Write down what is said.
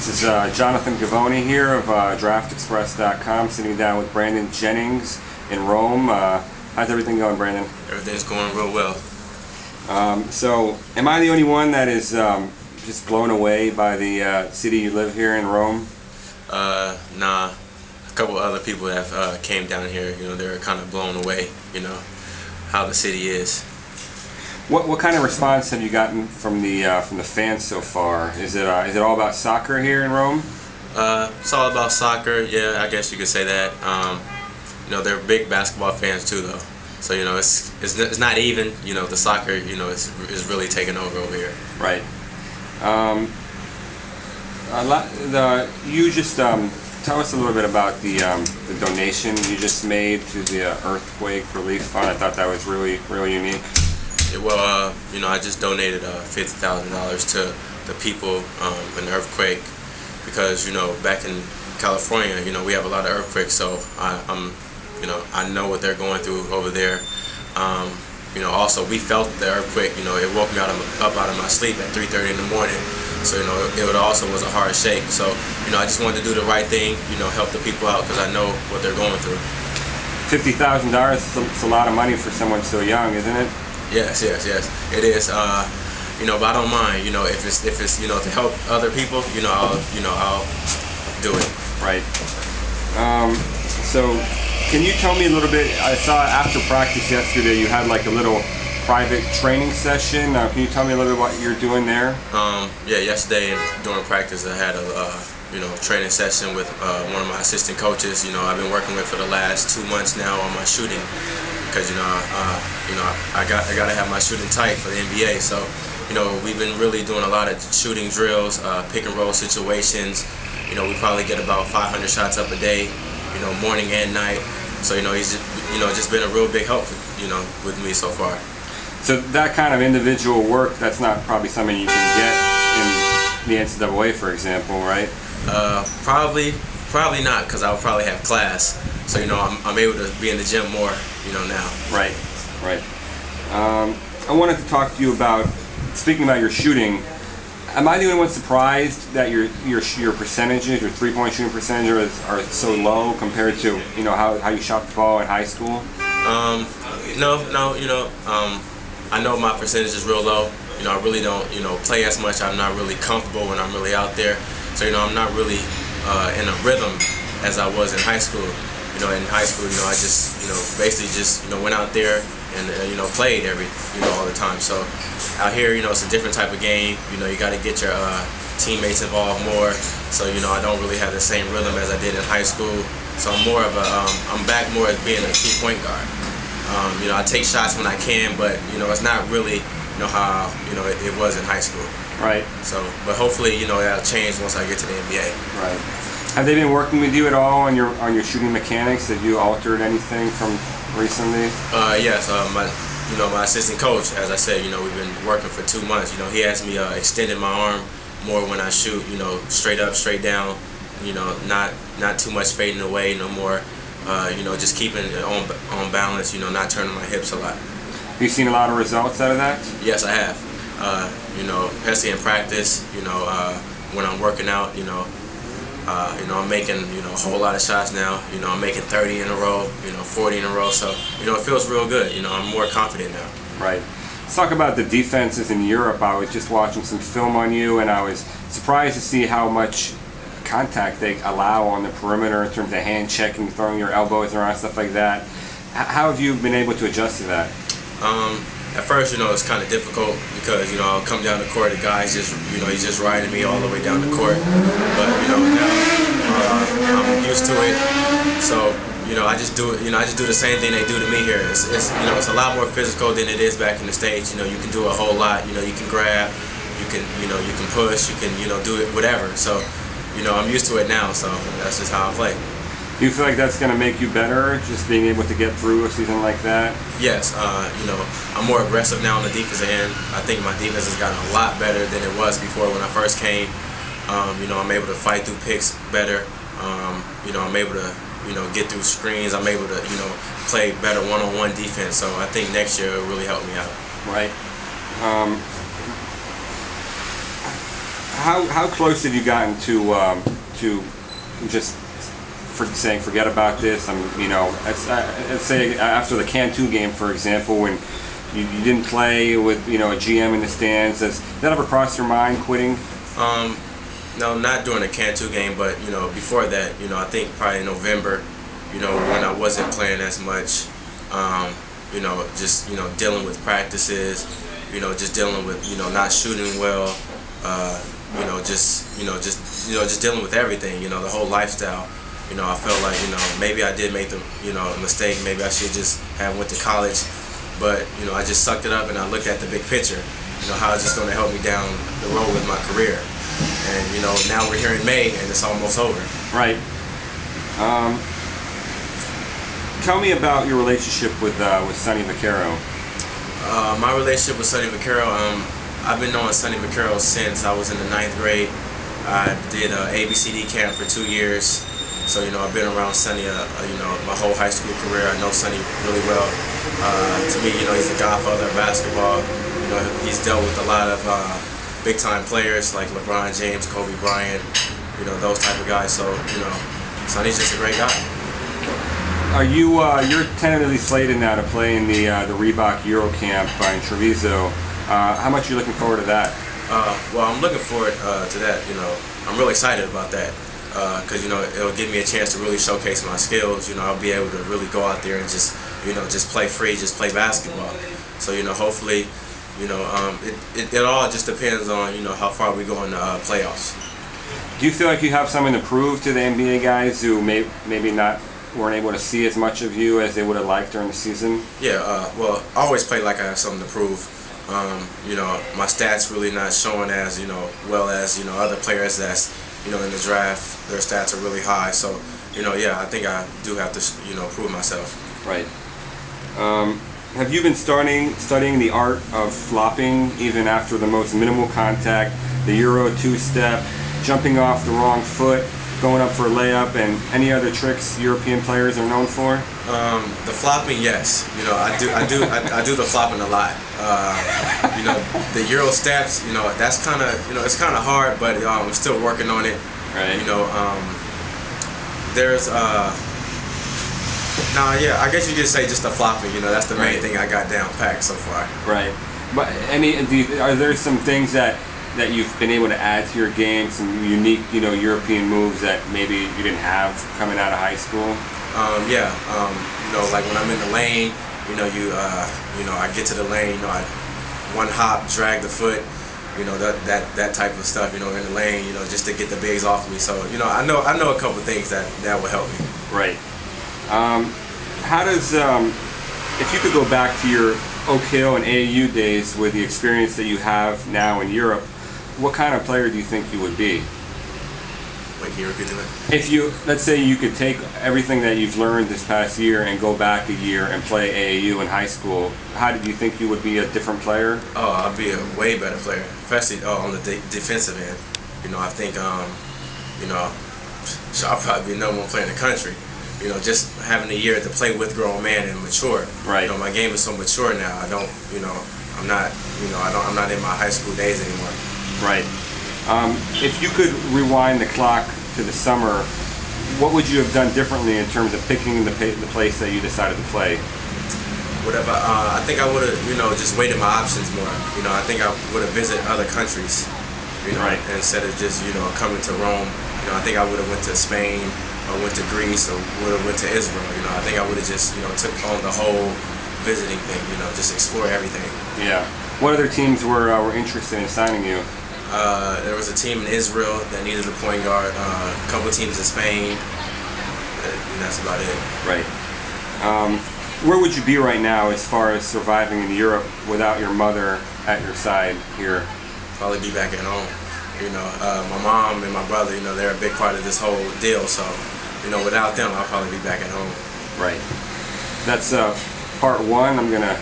This is Jonathan Givony here of DraftExpress.com, sitting down with Brandon Jennings in Rome. How's everything going, Brandon? Everything's going real well. So, am I the only one that is just blown away by the city you live here in Rome? Nah. A couple other people have came down here. They're kind of blown away. How the city is. What kind of response have you gotten from the fans so far? Is it all about soccer here in Rome? It's all about soccer. Yeah, I guess you could say that. They're big basketball fans too, though. So it's not even. The soccer is really taking over here. Right. You just tell us a little bit about the donation you just made to the earthquake relief fund. I thought that was really unique. Well, I just donated $50,000 to the people in the earthquake because back in California, we have a lot of earthquakes, so I know what they're going through over there. Also we felt the earthquake. It woke me up out of my sleep at 3:30 in the morning. So it also was a hard shake. So I just wanted to do the right thing. Help the people out because I know what they're going through. $50,000. It's a lot of money for someone so young, isn't it? Yes, it is. But I don't mind. If it's to help other people, I'll do it. Right. So, can you tell me a little bit? I saw after practice yesterday you had like a little private training session. Can you tell me a little bit what you're doing there? Yeah, yesterday during practice I had a training session with one of my assistant coaches. I've been working with for the last 2 months now on my shooting. Because I gotta have my shooting tight for the NBA. So we've been really doing a lot of shooting drills, pick and roll situations. We probably get about 500 shots up a day, morning and night. So he's just been a real big help, with me so far. So that kind of individual work, that's not probably something you can get in the NCAA, for example, right? Probably not, because I'll probably have class. So I'm able to be in the gym more, now. Right. I wanted to talk to you about, speaking about your shooting. Am I the only one surprised that your percentages, your three-point shooting percentages, are so low compared to how you shot the ball in high school? No. I know my percentage is real low. I really don't play as much. I'm not really comfortable when I'm really out there. So I'm not really in a rhythm as I was in high school. In high school, I just, basically just, went out there and, played all the time. So out here, it's a different type of game. You got to get your teammates involved more. So, I don't really have the same rhythm as I did in high school. So I'm more of I'm back more as being a key point guard. I take shots when I can, but, it's not really, how, it was in high school. Right. So, but hopefully, that'll change once I get to the NBA. Right. Have they been working with you at all on your shooting mechanics? Have you altered anything from recently? Yes. My assistant coach, as I said, we've been working for 2 months. He has me extending my arm more when I shoot. Straight up, straight down. Not too much fading away no more. Just keeping it on balance. Not turning my hips a lot. Have you seen a lot of results out of that? Yes, I have. Especially in practice. When I'm working out. I'm making a whole lot of shots now. I'm making 30 in a row, 40 in a row. So it feels real good. I'm more confident now. Right. Let's talk about the defenses in Europe. I was just watching some film on you, and I was surprised to see how much contact they allow on the perimeter in terms of hand checking, throwing your elbows around, stuff like that. How have you been able to adjust to that? At first, it's kind of difficult because, I'll come down the court, the guy's just, he's just riding me all the way down the court. But, now I'm used to it. So, I just do it, I just do the same thing they do to me here. It's a lot more physical than it is back in the States. You can do a whole lot. You can grab, you can push, you can, do it, whatever. So, I'm used to it now, so that's just how I play. Do you feel like that's going to make you better, just being able to get through a season like that? Yes. I'm more aggressive now on the defensive end. I think my defense has gotten a lot better than it was before when I first came. I'm able to fight through picks better. I'm able to, get through screens. I'm able to, play better one-on-one defense. So I think next year will really help me out. Right. how close have you gotten to just saying forget about this? Let's say after the Cantu game, for example, when you didn't play with a GM in the stands. Does that ever cross your mind, quitting? No, not during the Cantu game, but before that, I think probably in November, when I wasn't playing as much, just dealing with practices, just dealing with not shooting well, just dealing with everything, the whole lifestyle. I felt like maybe I did make a mistake. Maybe I should just have went to college, but I just sucked it up and I looked at the big picture. How it's just going to help me down the road with my career. And now we're here in May and it's almost over. Right. Tell me about your relationship with Sonny Vaccaro. My relationship with Sonny Vaccaro, I've been knowing Sonny Vaccaro since I was in the 9th grade. I did ABCD camp for 2 years, so I've been around Sonny my whole high school career. I know Sonny really well. To me, he's the godfather of basketball. He's dealt with a lot of big time players like LeBron James, Kobe Bryant, those type of guys. So Sonny's just a great guy. Are you're tentatively slated now to play in the Reebok Euro Camp in Treviso? How much are you looking forward to that? Well, I'm looking forward to that. I'm really excited about that because it'll give me a chance to really showcase my skills. I'll be able to really go out there and just play free, just play basketball. So hopefully, it all just depends on how far we go in the playoffs. Do you feel like you have something to prove to the NBA guys who maybe weren't able to see as much of you as they would have liked during the season? Yeah, well, I always play like I have something to prove. My stats really not showing as well as other players that's in the draft. Their stats are really high, so yeah, I think I do have to prove myself. Right. Have you been studying the art of flopping even after the most minimal contact, the Euro two-step, jumping off the wrong foot, going up for a layup, and any other tricks European players are known for? The flopping, yes. I do the flopping a lot. The Euro steps, that's kind of, it's kind of hard, but I'm still working on it. Right. There's yeah, I guess you could say just the flopping. That's the main thing I got down packed so far. Right. But are there some things that you've been able to add to your game, some unique, European moves that maybe you didn't have coming out of high school? Yeah. Like when I'm in the lane, I get to the lane, I one hop, drag the foot, that type of stuff, in the lane, just to get the bigs off me. So, I know a couple of things that will help me. Right. How does, if you could go back to your Oak Hill and AAU days with the experience that you have now in Europe, what kind of player do you think you would be? Wait, can you repeat that? If let's say you could take everything that you've learned this past year and go back a year and play AAU in high school, how did you think you would be a different player? Oh, I'd be a way better player, especially on the defensive end. I think, I'll probably be the #1 player in the country. Just having a year to play with grown men and mature. Right. My game is so mature now. I don't, I'm not, I'm not in my high school days anymore. Right. If you could rewind the clock to the summer, what would you have done differently in terms of picking the place that you decided to play? Whatever. I think I would have, just weighted my options more. I think I would have visited other countries. Right. Instead of just coming to Rome. I think I would have went to Spain. I went to Greece, or would have went to Israel. I think I would have just took on the whole visiting thing. Just explore everything. Yeah. What other teams were interested in signing you? There was a team in Israel that needed a point guard. A couple of teams in Spain. And that's about it. Right. Where would you be right now as far as surviving in Europe without your mother at your side here? Probably be back at home. My mom and my brother, they're a big part of this whole deal. So, without them, I'll probably be back at home. Right. That's part one. I'm gonna